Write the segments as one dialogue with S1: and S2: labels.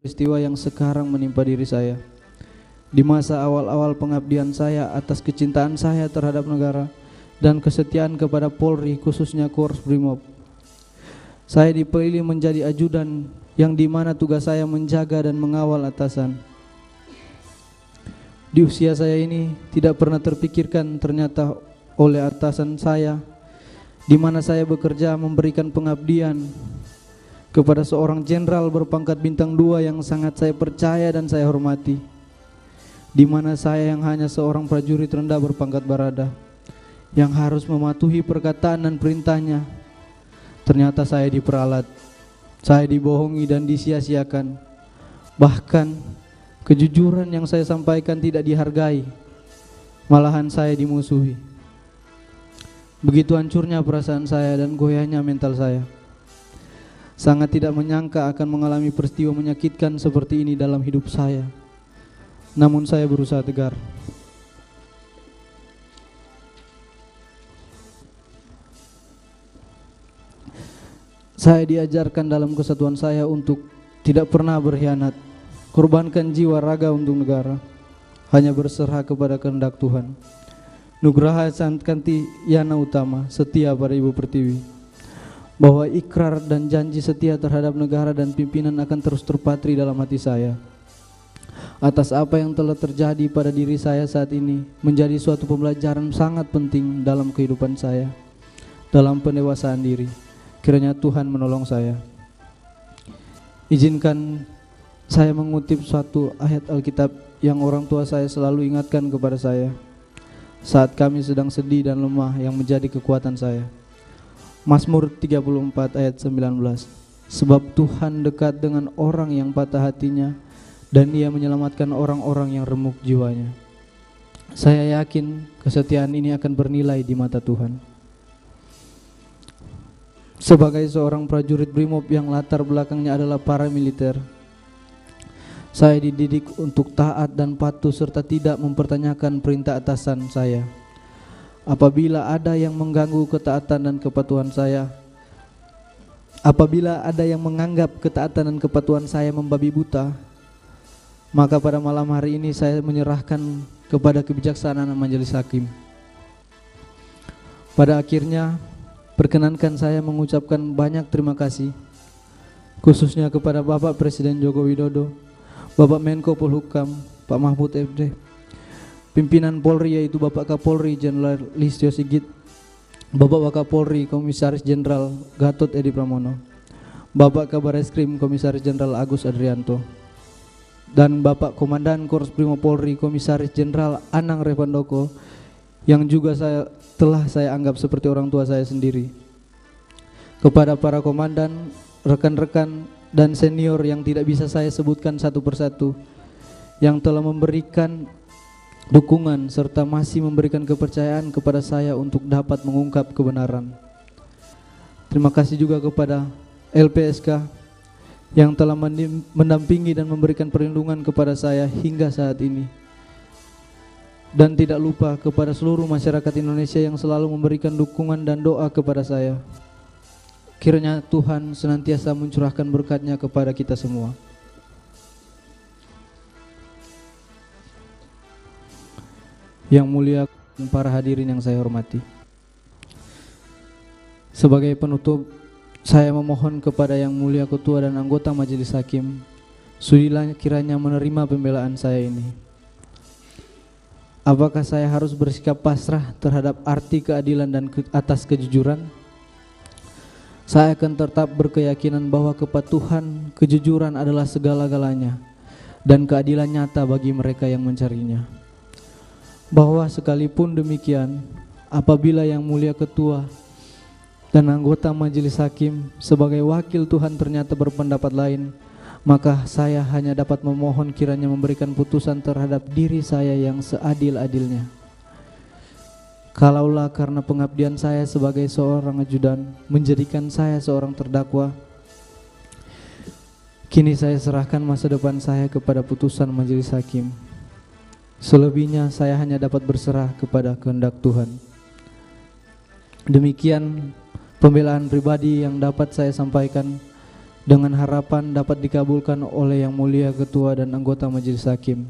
S1: peristiwa yang sekarang menimpa diri saya. Di masa awal-awal pengabdian saya atas kecintaan saya terhadap negara dan kesetiaan kepada Polri, khususnya Korps Brimob, saya dipilih menjadi ajudan yang dimana tugas saya menjaga dan mengawal atasan. Di usia saya ini tidak pernah terpikirkan ternyata oleh atasan saya di mana saya bekerja memberikan pengabdian kepada seorang jenderal berpangkat bintang 2 yang sangat saya percaya dan saya hormati, di mana saya yang hanya seorang prajurit rendah berpangkat barada yang harus mematuhi perkataan dan perintahnya. Ternyata saya diperalat, saya dibohongi dan disia-siakan. Bahkan kejujuran yang saya sampaikan tidak dihargai, malahan saya dimusuhi. Begitu hancurnya perasaan saya dan goyahnya mental saya. Sangat tidak menyangka akan mengalami peristiwa menyakitkan seperti ini dalam hidup saya. Namun saya berusaha tegar. Saya diajarkan dalam kesatuan saya untuk tidak pernah berkhianat, korbankan jiwa raga untuk negara, hanya berserah kepada kehendak Tuhan. Nugraha Sankanti Yana Utama, setia pada Ibu Pertiwi, bahwa ikrar dan janji setia terhadap negara dan pimpinan akan terus terpatri dalam hati saya. Atas apa yang telah terjadi pada diri saya saat ini menjadi suatu pembelajaran sangat penting dalam kehidupan saya, dalam pendewasaan diri. Kiranya Tuhan menolong saya. Izinkan saya mengutip suatu ayat Alkitab yang orang tua saya selalu ingatkan kepada saya saat kami sedang sedih dan lemah, yang menjadi kekuatan saya. Mazmur 34 ayat 19. Sebab Tuhan dekat dengan orang yang patah hatinya, dan Ia menyelamatkan orang-orang yang remuk jiwanya. Saya yakin kesetiaan ini akan bernilai di mata Tuhan. Sebagai seorang prajurit Brimob yang latar belakangnya adalah paramiliter, saya dididik untuk taat dan patuh serta tidak mempertanyakan perintah atasan saya. Apabila ada yang mengganggu ketaatan dan kepatuhan saya, apabila ada yang menganggap ketaatan dan kepatuhan saya membabi buta, maka pada malam hari ini saya menyerahkan kepada kebijaksanaan majelis hakim. Pada akhirnya, perkenankan saya mengucapkan banyak terima kasih, khususnya kepada Bapak Presiden Joko Widodo, Bapak Menko Polhukam, Pak Mahfud MD, pimpinan Polri yaitu Bapak Kapolri Jenderal Listio Sigit, Bapak Wakapolri Komisaris Jenderal Gatot Edi Pramono, Bapak Kabareskrim Komisaris Jenderal Agus Adrianto, dan Bapak Komandan Korps Brimob Polri Komisaris Jenderal Anang Revandoko, yang juga telah saya anggap seperti orang tua saya sendiri. Kepada para komandan, rekan-rekan dan senior yang tidak bisa saya sebutkan satu persatu, yang telah memberikan dukungan serta masih memberikan kepercayaan kepada saya untuk dapat mengungkap kebenaran. Terima kasih juga kepada LPSK yang telah mendampingi dan memberikan perlindungan kepada saya hingga saat ini. Dan tidak lupa kepada seluruh masyarakat Indonesia yang selalu memberikan dukungan dan doa kepada saya. Kiranya Tuhan senantiasa mencurahkan berkat-Nya kepada kita semua. Yang mulia dan para hadirin yang saya hormati, sebagai penutup, saya memohon kepada Yang Mulia Ketua dan anggota Majelis Hakim, sudilah kiranya menerima pembelaan saya ini. Apakah saya harus bersikap pasrah terhadap arti keadilan dan atas kejujuran? Saya akan tetap berkeyakinan bahwa kepatuhan, kejujuran adalah segala-galanya dan keadilan nyata bagi mereka yang mencarinya. Bahwa sekalipun demikian, apabila Yang Mulia Ketua dan anggota Majelis Hakim sebagai wakil Tuhan ternyata berpendapat lain, maka saya hanya dapat memohon kiranya memberikan putusan terhadap diri saya yang seadil-adilnya. Kalaulah karena pengabdian saya sebagai seorang ajudan menjadikan saya seorang terdakwa, kini saya serahkan masa depan saya kepada putusan Majelis Hakim. Selebihnya saya hanya dapat berserah kepada kehendak Tuhan. Demikian pembelaan pribadi yang dapat saya sampaikan. dengan harapan dapat dikabulkan oleh Yang Mulia Ketua dan anggota Majelis Hakim.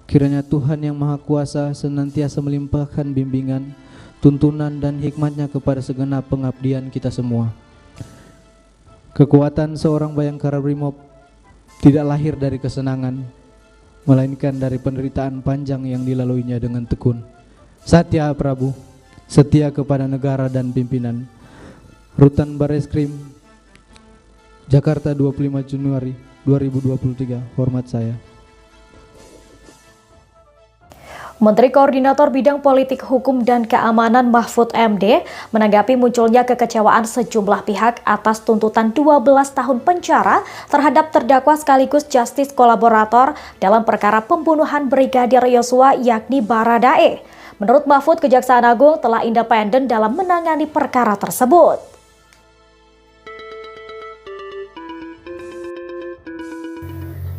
S1: Kiranya Tuhan Yang Maha Kuasa senantiasa melimpahkan bimbingan, tuntunan dan hikmat-Nya kepada segenap pengabdian kita semua. Kekuatan seorang Bayangkara Brimob tidak lahir dari kesenangan, melainkan dari penderitaan panjang yang dilaluinya dengan tekun. Satya Prabu, setia kepada negara dan pimpinan. Rutan Bareskrim, Jakarta 25 Januari 2023. Hormat saya.
S2: Menteri Koordinator Bidang Politik Hukum dan Keamanan Mahfud MD menanggapi munculnya kekecewaan sejumlah pihak atas tuntutan 12 tahun penjara terhadap terdakwa sekaligus justice kolaborator dalam perkara pembunuhan Brigadir Yosua yakni Baradae. Menurut Mahfud, Kejaksaan Agung telah independen dalam menangani perkara tersebut.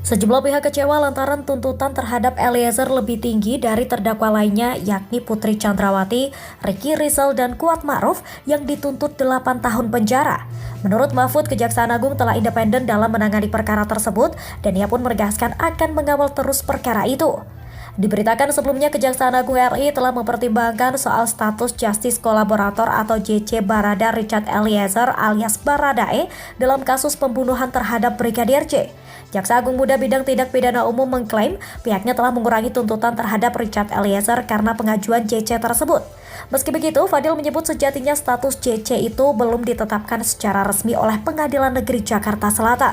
S2: Sejumlah pihak kecewa lantaran tuntutan terhadap Eliezer lebih tinggi dari terdakwa lainnya yakni Putri Chandrawati, Ricky Rizal, dan Kuat Ma'ruf yang dituntut 8 tahun penjara. Menurut Mahfud, Kejaksaan Agung telah independen dalam menangani perkara tersebut dan ia pun menegaskan akan mengawal terus perkara itu. Diberitakan sebelumnya Kejaksaan Agung RI telah mempertimbangkan soal status Justice Kolaborator atau JC Barada Richard Eliezer alias Baradae dalam kasus pembunuhan terhadap Brigadir J. Jaksa Agung Muda Bidang Tindak Pidana Umum mengklaim pihaknya telah mengurangi tuntutan terhadap Richard Eliezer karena pengajuan JC tersebut. Meski begitu, Fadil menyebut sejatinya status JC itu belum ditetapkan secara resmi oleh Pengadilan Negeri Jakarta Selatan.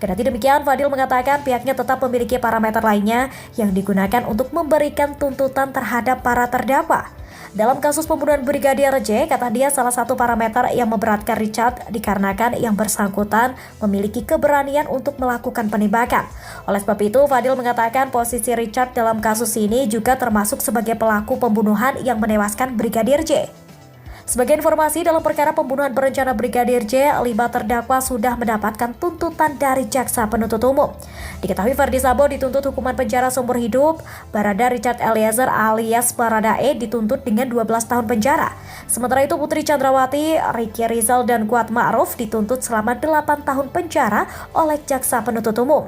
S2: Kendati demikian, Fadil mengatakan pihaknya tetap memiliki parameter lainnya yang digunakan untuk memberikan tuntutan terhadap para terdakwa. Dalam kasus pembunuhan Brigadir J, kata dia salah satu parameter yang memberatkan Richard dikarenakan yang bersangkutan memiliki keberanian untuk melakukan penembakan. Oleh sebab itu, Fadil mengatakan posisi Richard dalam kasus ini juga termasuk sebagai pelaku pembunuhan yang menewaskan Brigadir J. Sebagai informasi, dalam perkara pembunuhan berencana Brigadir J, 5 terdakwa sudah mendapatkan tuntutan dari Jaksa Penuntut Umum. Diketahui Verdi Sambo dituntut hukuman penjara seumur hidup, Barada Richard Eliezer alias Baradae dituntut dengan 12 tahun penjara. Sementara itu Putri Chandrawati, Ricky Rizal, dan Kuat Ma'ruf dituntut selama 8 tahun penjara oleh Jaksa Penuntut Umum.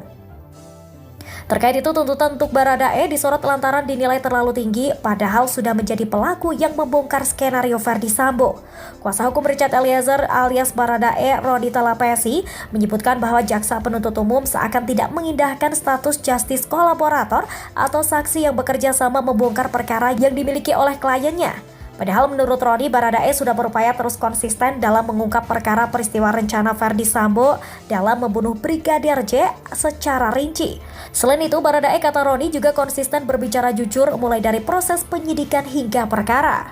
S2: Terkait itu, tuntutan untuk Baradae disorot lantaran dinilai terlalu tinggi, padahal sudah menjadi pelaku yang membongkar skenario Verdi Sambo. Kuasa hukum Richard Eliezer alias Baradae, Rodita Lapesi, menyebutkan bahwa Jaksa Penuntut Umum seakan tidak mengindahkan status justice kolaborator atau saksi yang bekerja sama membongkar perkara yang dimiliki oleh kliennya. Padahal menurut Rodi, Baradae sudah berupaya terus konsisten dalam mengungkap perkara peristiwa rencana Verdi Sambo dalam membunuh Brigadir J secara rinci. Selain itu, Baradae, kata Rodi, juga konsisten berbicara jujur mulai dari proses penyidikan hingga perkara.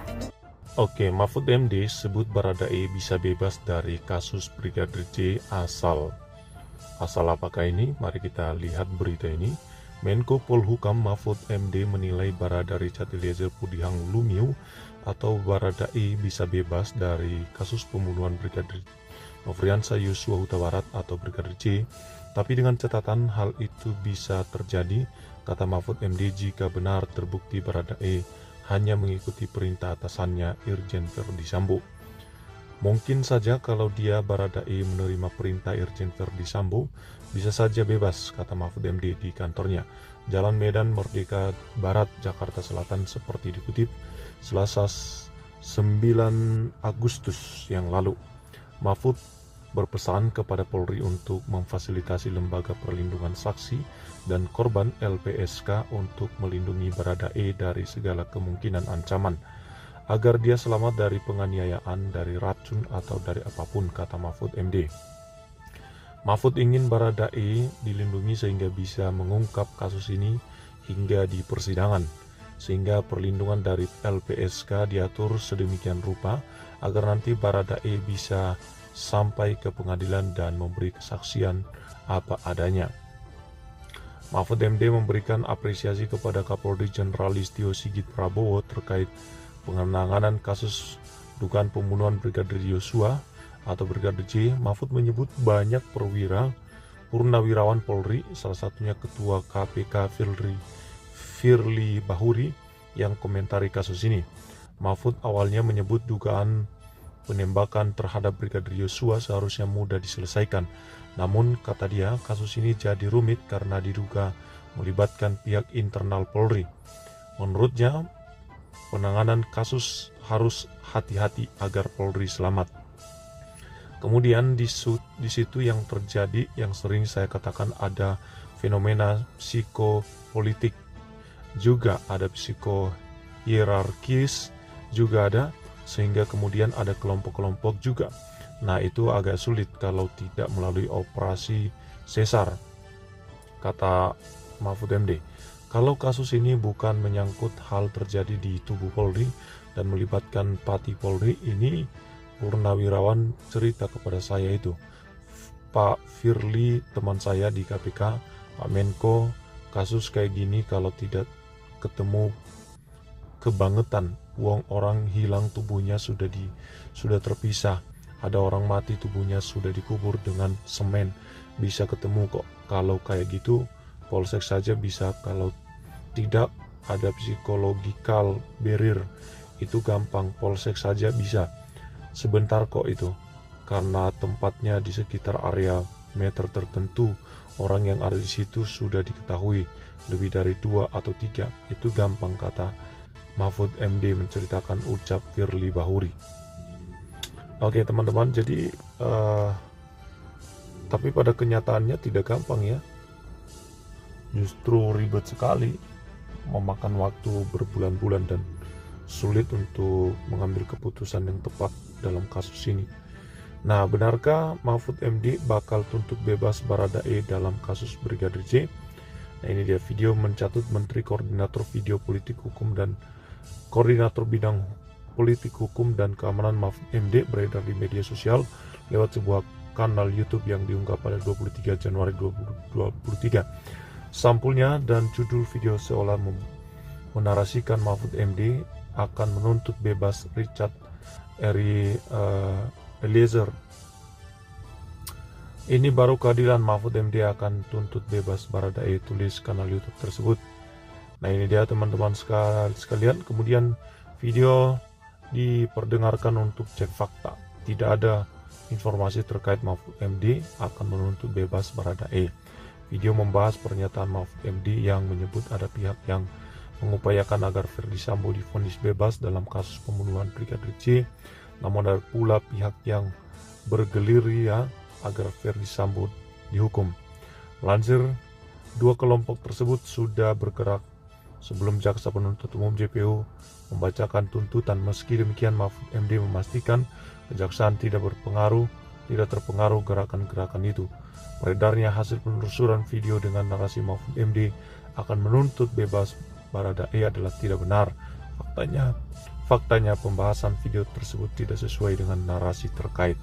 S3: Oke, Mahfud MD sebut Baradae bisa bebas dari kasus Brigadir J asal apakah ini? Mari kita lihat berita ini. Menko Polhukam Mahfud MD menilai Barada Richard Eliezer Pudihang Lumiu atau Baradae bisa bebas dari kasus pembunuhan Brigadir Nofriansah Yosua Huta Barat atau Brigadir J, tapi dengan catatan hal itu bisa terjadi, kata Mahfud MD, jika benar terbukti Baradae hanya mengikuti perintah atasannya Irjen Verdi Sambo. Mungkin saja kalau dia Baradae menerima perintah Irjen Verdi Sambo, bisa saja bebas, kata Mahfud MD di kantornya, Jalan Medan Merdeka Barat, Jakarta Selatan, seperti dikutip Selasa 9 Agustus yang lalu. Mahfud berpesan kepada Polri untuk memfasilitasi Lembaga Perlindungan Saksi dan Korban LPSK untuk melindungi Baradae dari segala kemungkinan ancaman, agar dia selamat dari penganiayaan, dari racun, atau dari apapun, kata Mahfud MD. Mahfud ingin Baradae dilindungi sehingga bisa mengungkap kasus ini hingga di persidangan, sehingga perlindungan dari LPSK diatur sedemikian rupa agar nanti Baradae bisa sampai ke pengadilan dan memberi kesaksian apa adanya. Mahfud MD memberikan apresiasi kepada Kapolri Jenderal Listio Sigit Prabowo terkait penanganan kasus dugaan pembunuhan Brigadir Yosua atau Brigadir J. Mahfud menyebut banyak purnawirawan Polri, salah satunya Ketua KPK Firly Bahuri, yang komentari kasus ini. Mahfud awalnya menyebut dugaan penembakan terhadap Brigadir Yosua seharusnya mudah diselesaikan, Namun kata dia, kasus ini jadi rumit karena diduga melibatkan pihak internal Polri. Menurutnya, penanganan kasus harus hati-hati agar Polri selamat. Kemudian di situ yang terjadi, yang sering saya katakan, ada fenomena psikopolitik, juga ada psikohierarkis, juga ada, sehingga kemudian ada kelompok-kelompok juga. Nah, itu agak sulit kalau tidak melalui operasi sesar, kata Mahfud MD. Kalau kasus ini bukan menyangkut hal terjadi di tubuh Polri dan melibatkan Pati Polri, ini Purnawirawan cerita kepada saya itu, Pak Firly teman saya di KPK, Pak Menko, kasus kayak gini kalau tidak ketemu kebangetan, uang orang hilang tubuhnya sudah terpisah, ada orang mati tubuhnya sudah dikubur dengan semen, bisa ketemu kok. Kalau kayak gitu Polsek saja bisa, kalau tidak ada psychological barrier itu gampang, Polsek saja bisa. Sebentar kok itu, karena tempatnya di sekitar area meter tertentu, orang yang ada di situ sudah diketahui lebih dari 2 atau 3, itu gampang, kata Mahfud MD menceritakan ucap Firly Bahuri. Oke teman-teman, jadi tapi pada kenyataannya tidak gampang ya, justru ribet sekali, memakan waktu berbulan-bulan dan sulit untuk mengambil keputusan yang tepat dalam kasus ini. Nah, benarkah Mahfud MD bakal tuntut bebas Baradae dalam kasus Brigadir J? Nah, ini dia video mencatut Menteri Koordinator Video Politik Hukum dan Koordinator Bidang Politik Hukum dan Keamanan Mahfud MD beredar di media sosial lewat sebuah kanal YouTube yang diunggah pada 23 Januari 2023. Sampulnya dan judul video seolah menarasikan Mahfud MD akan menuntut bebas Richard Eliezer. Ini baru keadilan, Mahfud MD akan tuntut bebas Baradae, tulis kanal YouTube tersebut. Nah, ini dia teman-teman sekalian. Kemudian video diperdengarkan untuk cek fakta. Tidak ada informasi terkait Mahfud MD akan menuntut bebas Baradae. Video membahas pernyataan Mahfud MD yang menyebut ada pihak yang mengupayakan agar Ferdy Sambo divonis bebas dalam kasus pembunuhan Brigadir J. Namun ada pula pihak yang bergerilya agar Ferdy Sambo dihukum. Melansir, dua kelompok tersebut sudah bergerak sebelum Jaksa Penuntut Umum JPU membacakan tuntutan. Meski demikian, Mahfud MD memastikan kejaksaan tidak terpengaruh gerakan-gerakan itu. Beredarnya hasil penelusuran video dengan narasi Mahfud MD akan menuntut bebas Baradae adalah tidak benar. Faktanya pembahasan video tersebut tidak sesuai dengan narasi terkait.